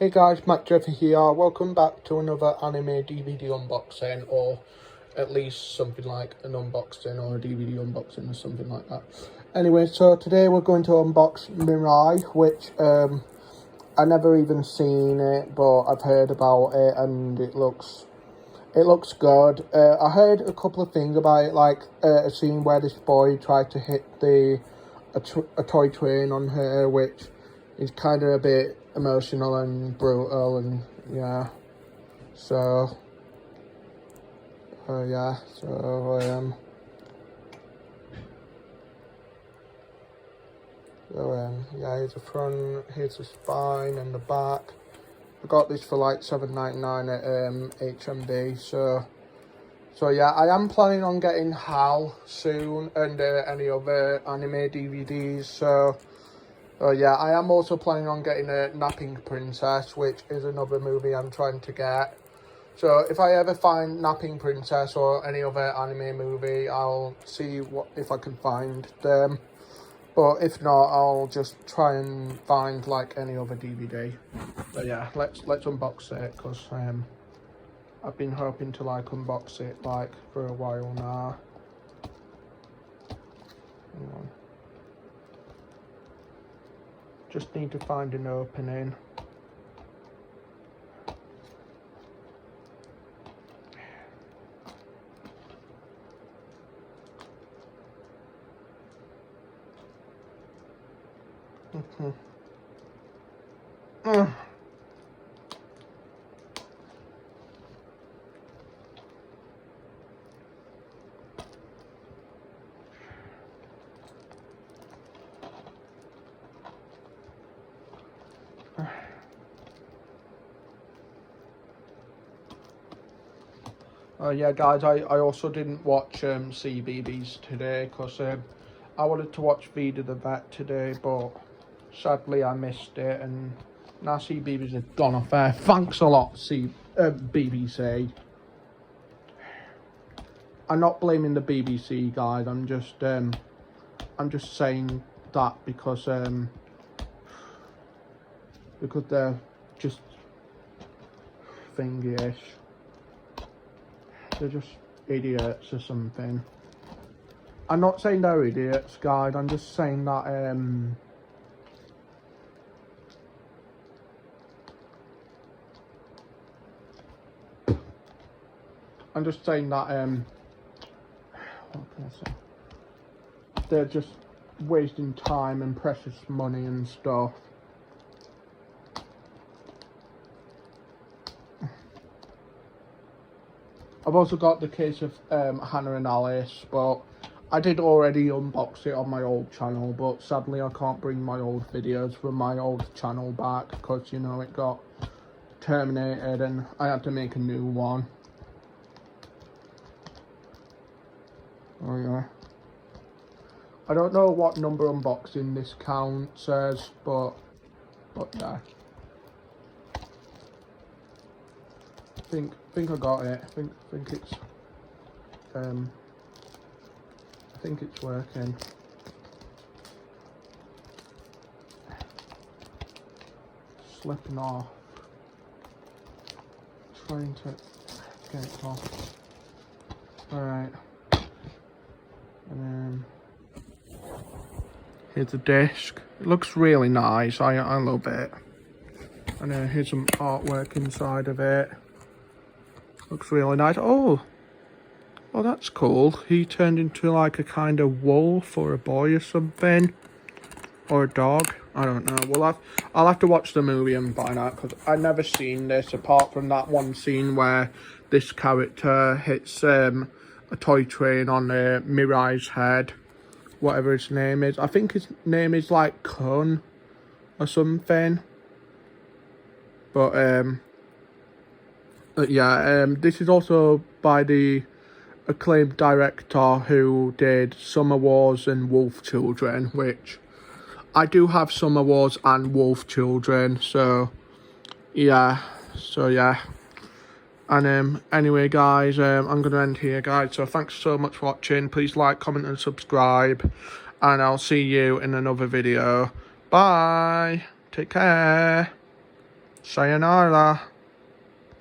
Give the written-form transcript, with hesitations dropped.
Hey guys, Matt Jeffy here. Welcome back to another anime DVD unboxing, or at least something like an unboxing or a DVD unboxing or something like that. Anyway, so today we're going to unbox Mirai, which I never even seen it, but I've heard about it and it looks good. I heard a couple of things about it, like a scene where this boy tried to hit a toy train on her, which is kind of a bit emotional and brutal, and yeah. So yeah, here's the front, here's the spine and the back. I got this for like $7.99 at HMB. So yeah, I am planning on getting HAL soon, and any other anime DVDs. So yeah, I am also planning on getting a Napping Princess, which is another movie I'm trying to get. So if I ever find Napping Princess or any other anime movie, I'll see if I can find them. But if not, I'll just try and find like any other DVD. But yeah, let's unbox it, because I've been hoping to like unbox it like for a while now. Hang on. Just need to find an opening. Yeah guys, I also didn't watch CBeebies today, because I wanted to watch Vida the Vet today, but sadly I missed it, and now CBeebies have gone off air. Thanks a lot, BBC. I'm not blaming the BBC, guys. I'm just saying that because they're just thingy-ish. They're just idiots or something. I'm not saying they're idiots, guys. I'm just saying that what can I say? They're just wasting time and precious money and stuff. I've also got the case of Hannah and Alice, but I did already unbox it on my old channel, but sadly I can't bring my old videos from my old channel back, because, you know, it got terminated and I had to make a new one. Oh yeah. I don't know what number unboxing this counts as, but yeah. I think I got it. I think it's working. Slipping off. Trying to get it off. Alright. And then here's the disc. It looks really nice. I love it. And then here's some artwork inside of it. Looks really nice. Oh, that's cool. He turned into like a kind of wolf or a boy or something, or a dog. I don't know. Well, I'll have to watch the movie and find out, because I've never seen this apart from that one scene where this character hits a toy train on Mirai's head, whatever his name is. I think his name is like Kun or something. But yeah, this is also by the acclaimed director who did Summer Wars and Wolf Children, which I do have Summer Wars and Wolf Children, so yeah. And anyway guys, I'm going to end here guys, so thanks so much for watching. Please like, comment and subscribe, and I'll see you in another video. Bye, take care. Sayonara.